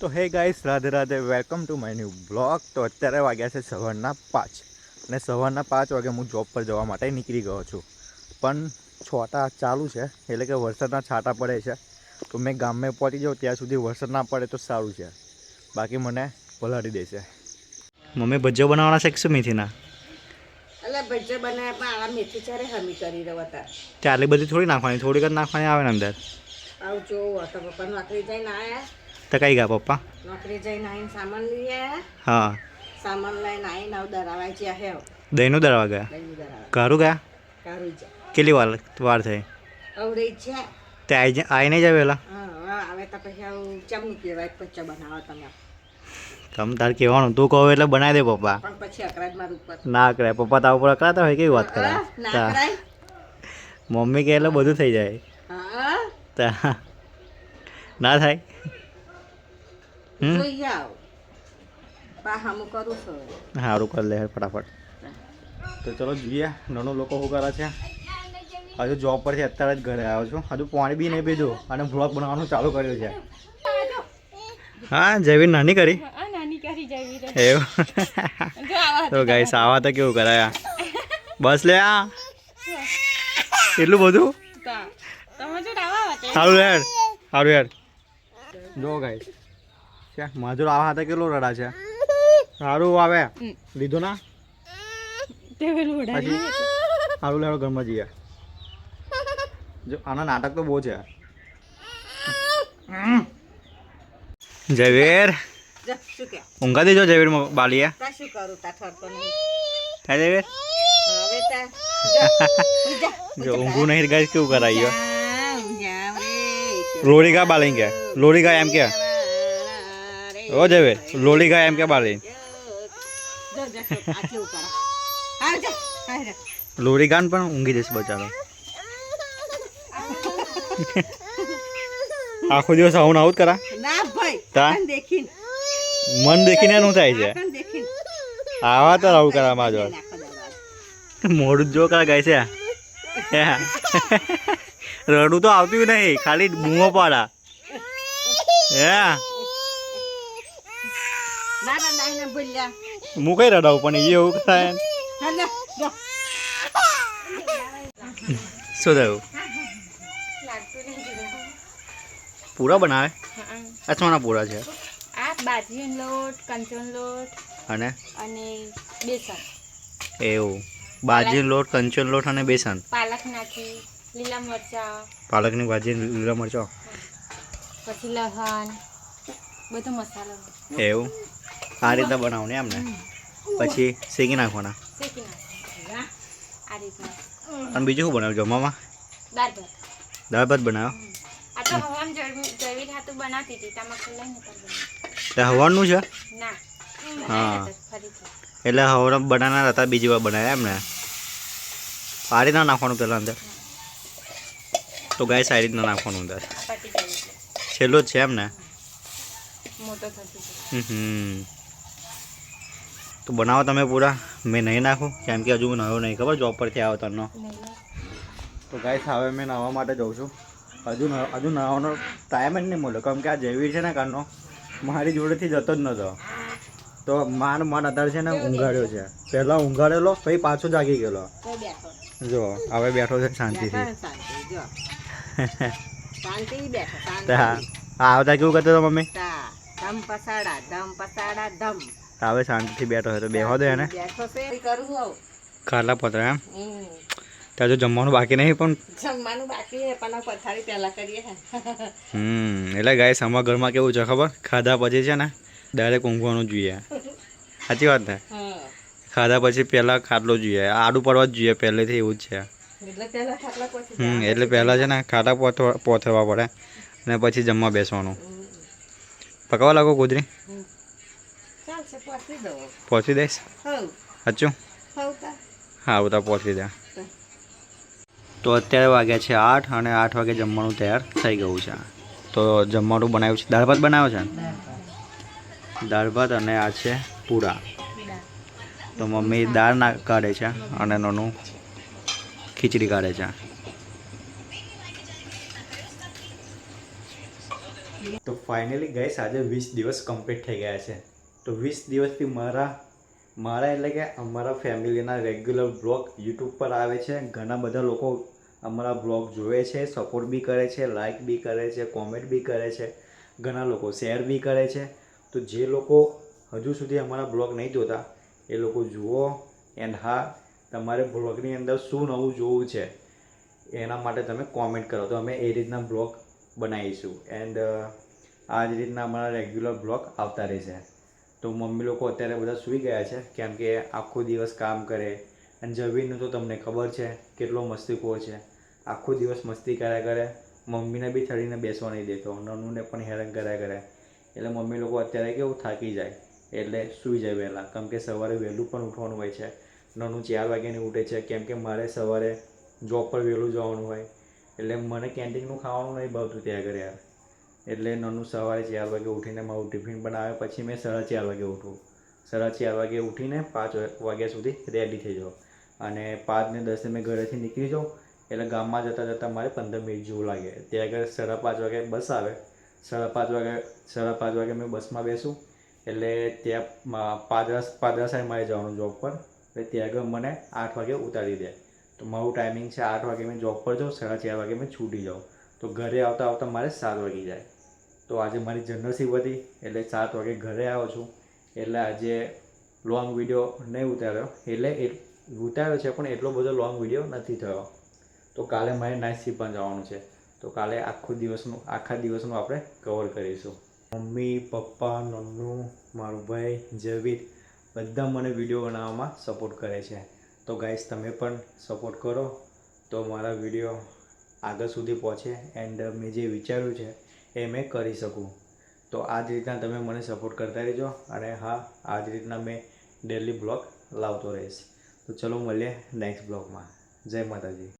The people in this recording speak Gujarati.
તો હે guys, Radhe Radhe, welcome to my new blog. તો અત્યારે વાગ્યા છે સવારના 5 અને સવારના 5 વાગે હું જોબ પર જવા માટે નીકળી ગયો છું. પણ છોટા ચાલુ છે, એટલે કે વરસાદના છાંટા પડે છે. તો મેં ગામમાં પહોંચી જાઉં ત્યાં સુધી વરસાદ ના પડે તો સારું છે, બાકી મને પલાળી દેશે. મમ્મી ભજીયા બનાવવાના છે કે શું મેથીના? એટલે ભજીયા બનાવ્યા પણ આ મેથી ચારે હમી કરી રહ્યો હતા. ત્યાં આટલી બધી થોડી નાખવાની, થોડીક જ નાખવાની આવે ને અંદર. આવું જોવું તો પપ્પા નોકરી જઈને આવ્યા. તો કઈ ગયા પપ્પા? નોકરી જઈને આવીને સામાન લઈ આવ્યા. હા, સામાન લઈને આવીને આવું દરાવા જ્યાં હેવ દહીંનું દરવા ગયા. દહીં દરાવા ઘરું ગયા? કારું છે કેટલી વાર થઈ? અવડે છે. તે આવી નહીં જાય વહેલા? હા, આવે તો પછી આવું ચમનું કહેવાય ભજીયા બનાવો તમે. તમ તાર કહેવાનું, તું કહો એટલે બનાવી દે પપ્પા. પણ પછી અકરાજ મારું ઉપર ના કરે પપ્પા, તાવ ઉપર અકળાતા હોય કેવી વાત કરે. ના કરાય. મમ્મી કહે એટલે બધું થઈ જાય. હા, તા ના થાય. જોઈ આવ પા હમ કરું છું. સારું કરી લે ફટાફટ. તો ચલો જોઈએ નાનું લોકો શું કરે છે. હજુ જોબ પરથી અત્યારે જ ઘરે આવ્યો છું, હજુ પાણી બી નહીં પીધું અને વ્લોગ બનાવવાનું ચાલુ કર્યું છે. હા, જયવીર નાની કરી એવું. તો ગાઈસ આવા તો કેવું કરાયા. બસ લે આ એટલું બધું સારું યાર, સારું યાર. જો ગાઈસ છે મજૂર આવા હતા કેટલો રડા છે. સારું આવે લીધું ના પછી સારું લેડો ઘરમાં જઈએ. જો આના નાટક તો બહુ છે. જયવીર શું કે ઊંઘા દેજો. જયવીર બાલીએ તા શું કરું તા ઠરતો નહીં. હે જયવીર હવે તા જો ઊંઘું નહીં ગાઈસ કેવું કરાયો. જાવ રે લોરી કા બાલિંગ કે લોરી કા એમ કે ઓ જયવીર લોરી કા એમ કે બાલિંગ લોરી ગાન પણ ઊંઘી જશે બચારો. આખો દિવસ આવું આવું જ કરા. ના ભાઈ તા દેખીને મન દેખીને શું થાય છે. દેખીને આવા તો આવું કરવામાં જો મોડું જો કરા ગાય છે. રડું તો આવતું નહીં, ખાલી બૂમો પાડા. હે હું કઈ રડાવું પણ એ એવું થાય. શું થયું? પૂરા બનાવે? અચવાના પૂરા છે. આ બાજરીનો લોટ, કંચોનો લોટ અને અને બેસન. એવું બાજરીનો લોટ, કંચોનો લોટ અને બેસન. પાલક નાખી, લીલા મરચાં, પાલકની ભાજી, લીલા મરચો, પછી લસણ, બધો મસાલો એવું આ રીતના બનાવું ને એમ ને. પછી શેકી નાખવાના. શેકી નાખો આ રીતના. અને બીજું શું બનાવ્યું જમવામાં? દાળ ભાત. દાળ ભાત બનાવ્યો. આ તો હવામ જૈવિક હાથું બનાવતી હતી તમારે લઈને તે હવાનું છે? ના હા. ફરીથી એટલે હવડા બનાવના હતા, બીજી વાર બનાવ્યા એમ ને. આ રીતના નાખવાનું પહેલાં અંદર. તો ગાય આ રીતના નાખવાનું અંદર. પટી જાય એટલે છેલ્લો જ છે એમ ને. મોટો થતી જાય. તો બનાવો તમે પૂરા, મેં નહીં નાખું કેમ કે હજુ નવો નહીં ખબર જોબ પરથી આવ્યો તનો. તો ગાય હવે મેં નાહવા માટે જાઉં છું. હજુ નાહવાનો ટાઈમ જ નહીં મળ્યો, કેમ કે આ જયવીર છે ને કારનો મારી જોડેથી જતો જ નહોતો. તો માન અત્યારે છે ને ઊંઘાડ્યો છે. પહેલાં ઊંઘાડેલો પછી પાછો જાગી ગયેલો. જો હવે બેઠો છે શાંતિથી. હા, આવતા કેવું કરતો હતો મમ્મી? ધમ પસાડા ધમ પસાડા ધમ. હવે શાંતિથી બેઠો છે તો બેહો દે એને. બેઠો છે કરું આવ ખાલા પતરા એમ. ત્યાં જો જમવાનું બાકી નહીં પણ જમવાનું બાકી છે પણ પથારી પહેલા કરીએ. એટલે ગાય અમારા ઘરમાં કેવું છે ખબર? ખાધા પછી છે ને ડાયરેક્ટ ઊંઘવાનું જોઈએ. સાચી વાત ને? ખાધા પછી પહેલાં ખાટલો જોઈએ, આડું પડવા જ જોઈએ પહેલેથી, એવું જ છે. એટલે પહેલાં છે ને ખાટા પોથવા પડે અને પછી જમવા બેસવાનું. પકાવવા લાગો કુદરી? પહોંચી દઈશ સાચું? હા બધા પહોંચી દે. તો અત્યારે વાગ્યા છે 8 અને 8 વાગે જમવાનું તૈયાર થઈ ગયું છે. તો જમવાનું બનાવ્યું છે, દાળ ભાત બનાવ્યો છે. દાળ ભાત અને આ છે પૂરા. તો મમ્મી દાળ કાઢે છે અને નાનું ખીચડી કાઢે છે. તો ફાઇનલી ગાઈસ આજે 20 દિવસ કમ્પ્લીટ થઈ ગયા છે. તો 20 દિવસથી મારા એટલે કે અમારા ફેમિલીના રેગ્યુલર બ્લોગ યુટ્યુબ પર આવે છે. ઘણા બધા લોકો અમારા બ્લોગ જોવે છે, સપોર્ટ બી કરે છે, લાઇક બી કરે છે, કોમેન્ટ બી કરે છે, ઘણા લોકો શેર બી કરે છે. તો જે લોકો હજુ સુધી અમારા બ્લોગ નહીં જોતા એ લોકો જુઓ. એન્ડ હા, તમારે બ્લોગની અંદર શું નવું જોવું છે એના માટે તમે કોમેન્ટ કરો તો અમે એ રીતના બ્લોગ બનાવીશું. એન્ડ આ જ રીતના અમારા રેગ્યુલર બ્લોગ આવતા રહેશે. તો મમ્મી લોકો અત્યારે બધા સૂઈ ગયા છે કેમ કે આખો દિવસ કામ કરે. અને જવીનનું તો તમને ખબર છે કેટલો મસ્તીખોર છે. આખો દિવસ મસ્તી કર્યા કરે. મમ્મીને બી થડીને બેસવા નહીં દેતો, નનુને પણ હેરાન કર્યા કરે. એટલે મમ્મી લોકો અત્યારે કેવું થાકી જાય એટલે સૂઈ જાય વહેલા, કેમ કે સવારે વહેલું પણ ઉઠવાનું હોય છે. નનું 4 વાગ્યાની ઉઠે છે કેમ કે મારે સવારે જોબ પર વહેલું જવાનું હોય. એટલે મને કેન્ટીનનું ખાવાનું નહીં ભાવતું ત્યાં આગળ યાર. એટલે નનું સવારે 4 વાગે ઉઠીને મારું ટિફિન બનાવે, પછી મેં 4:30 વાગે ઉઠું. 4:30 વાગે ઉઠીને 5 વાગ્યા સુધી રેડી થઈ જાઉં. અને 5 ને 10 મેં ઘરેથી નીકળી જાઉં એટલે ગામમાં જતાં મારે 15 મિનિટ જેવું લાગે. ત્યાં આગળ 5:30 વાગે બસ આવે. 5:30 વાગે મેં બસમાં બેસું એટલે ત્યાં પાદરા સાઈડ મારે જવાનું જોબ પર. એટલે ત્યાં આગળ મને 8 વાગે ઉતારી દે. તો મારું ટાઈમિંગ છે 8 વાગે મેં જોબ પર જાઉં, 4:30 વાગે મેં છૂટી જાઉં. તો ઘરે આવતા મારે 7 વાગી જાય. તો આજે મારી જનરશીપ હતી એટલે 7 વાગે ઘરે આવ્યો છું. એટલે આજે લોંગ વિડીયો નહીં ઉતાર્યો. એટલે ઉતાર્યો છે પણ એટલો બધો લોંગ વિડીયો નથી થયો. તો કાલે મારે નાઇટ શિફ્ટમાં જવાનું છે. તો કાલે આખા દિવસનું આપણે કવર કરીશું. મમ્મી, પપ્પા, નન્નુ, મારું ભાઈ, જવીર બધા મને વિડીયો બનાવવામાં સપોર્ટ કરે છે. તો ગાઈસ તમે પણ સપોર્ટ કરો તો મારા વિડીયો આગળ સુધી પહોંચે. એન્ડ મેં જે વિચાર્યું છે એ મેં કરી શકું. તો આ જ રીતના તમે મને સપોર્ટ કરતા રહેજો. અને હા, આ જ રીતના મેં ડેલી બ્લોગ લાવતો રહીશ. તો ચલો મળીએ નેક્સ્ટ બ્લોગમાં. જય માતાજી.